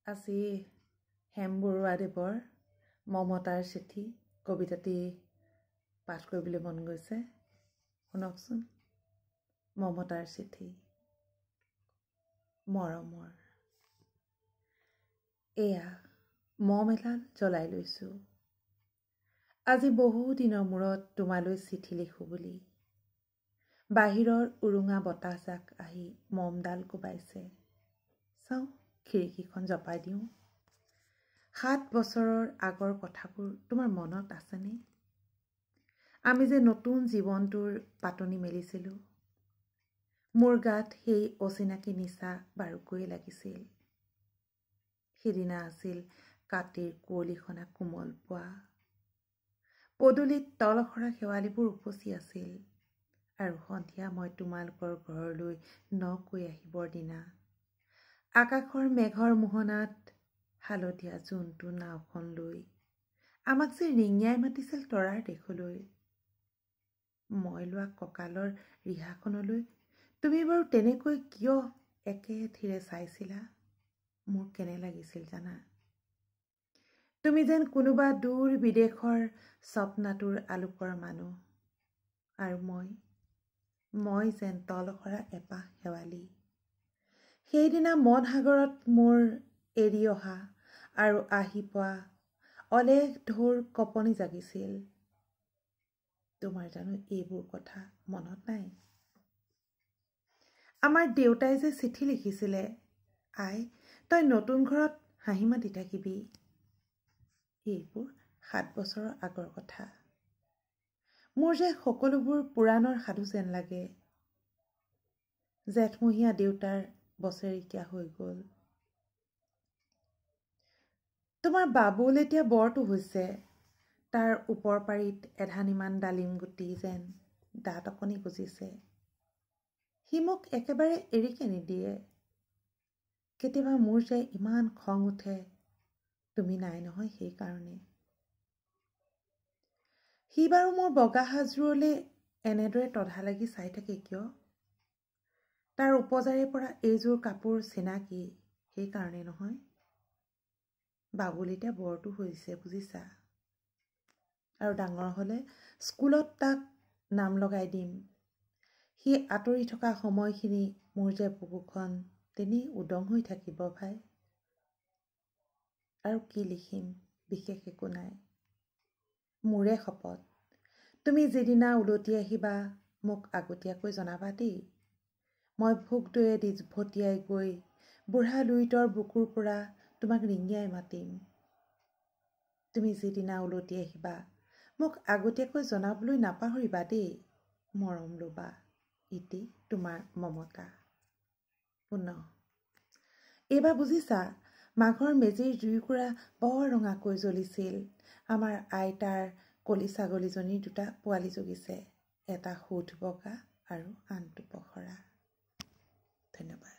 আজি হেম বৰুৱাদেৱৰ মমতাৰ চিঠি কবিতাটি পাঠ কৰিবলৈ মন গৈছে। শুনকচোন। মমতাৰ চিঠি। মৰমৰ এয়া মম এডাল জ্বলাই লৈছো। আজি বহু দিনৰ মূৰত তোমালৈ চিঠি লিখো বুলি। বাহিৰৰ উৰুঙা বতাহজাক আহি মমডাল কোবাইছে। চাওঁ খিৰিকীখন জপাই দিওঁ। 7 বছৰৰ আগৰ কথাবোৰ তোমাৰ মনত আছেনে? আমি যে নতুন জীৱনটোৰ পাতনি মেলিছিলোঁ। মোৰ গাত সেই অচিনাকি নিচা বাৰুকৈয়ে লাগিছিল। সিদিনা আছিল কাতিৰ কুঁৱলীখনা কোমল পোৱা। পদূলিত তলসৰা শেৱালিবোৰ উপচি আছিল আৰু সন্ধিয়া মই তোমালোকৰ ঘৰলৈ নকৈ আহিবৰ দিনা আকাশৰ মেঘৰ মোহনাত হালধীয়া জোনটো নাওখন লৈ আমাক যে ৰিঙিয়াই মাতিছিল তৰাৰ দেশলৈ। মই লোৱা কঁকালৰ ৰিহাখনলৈ তুমি বাৰু তেনেকৈ কিয় একেথিৰে চাইছিলা? মোৰ কেনে লাগিছিল জানা? তুমি যেন কোনোবা দূৰ বিদেশৰ স্বপ্নাতুৰ আলোকৰ মানুহ আৰু মই যেন তলসৰা এপাহ শেৱালি। সেইদিনা মন সাগৰত মোৰ এৰি অহা আৰু আহি পোৱা অলেখ ঢৌৰ কঁপনি জাগিছিল। তোমাৰ জানো এইবোৰ কথা মনত নাই? আমাৰ দেউতাই যে চিঠি লিখিছিলে, আই তই নতুন ঘৰত হাঁহি মাতি থাকিবি। এইবোৰ 7 বছৰৰ আগৰ কথা। মোৰ যে সকলোবোৰ পুৰাণৰ সাধু যেন লাগে। জেঠমহীয়া দেউতাৰ বছেৰেকীয়া হৈ গ'ল। তোমাৰ বাবুল এতিয়া বৰটো হৈছে। তাৰ ওপৰ পাৰিত এধানিমান ডালিম গুটি যেন দাঁত অকণি গজিছে। সি মোক একেবাৰে এৰিকে নিদিয়ে। কেতিয়াবা মোৰ যে ইমান খং উঠে, তুমি নাই নহয় সেইকাৰণে। সি বাৰু মোৰ বগা সাজযোৰলৈ এনেদৰে তধা লাগি চাই থাকে কিয়? তাৰ উপজাৰে পৰা এইযোৰ কাপোৰ চিনাকি সেইকাৰণে নহয়। বাবুল এতিয়া বৰটো হৈছে বুজিছা। আৰু ডাঙৰ হ'লে স্কুলত তাক নাম লগাই দিম। সি আঁতৰি থকা সময়খিনি মোৰ যে বুকুখন তেনেই উদং হৈ থাকিব ভাই। আৰু কি লিখিম, বিশেষ একো নাই। মোৰে শপত, তুমি যিদিনা উলটি আহিবা মোক আগতীয়াকৈ জনাবা দেই। মই ভোক দৈয়েদি ভটিয়াই গৈ বুঢ়া লুইতৰ বুকুৰ পৰা তোমাক ৰিঙিয়াই মাতিম। তুমি যিদিনা উলটি আহিবা মোক আগতীয়াকৈ জনাবলৈ নাপাহৰিবা দেই। মৰম লবা। ইতি তোমাৰ মমতা। পুনঃ এইবাৰ বুজিছা, মাঘৰ মেজিৰ জুইকুৰা বৰ ৰঙাকৈ জ্বলিছিল। আমাৰ আইতাৰ কলি ছাগলীজনীৰ 2টা পোৱালি জগিছে। এটা সোধ বগা আৰু আনটো পখৰা। ধন্যবাদ।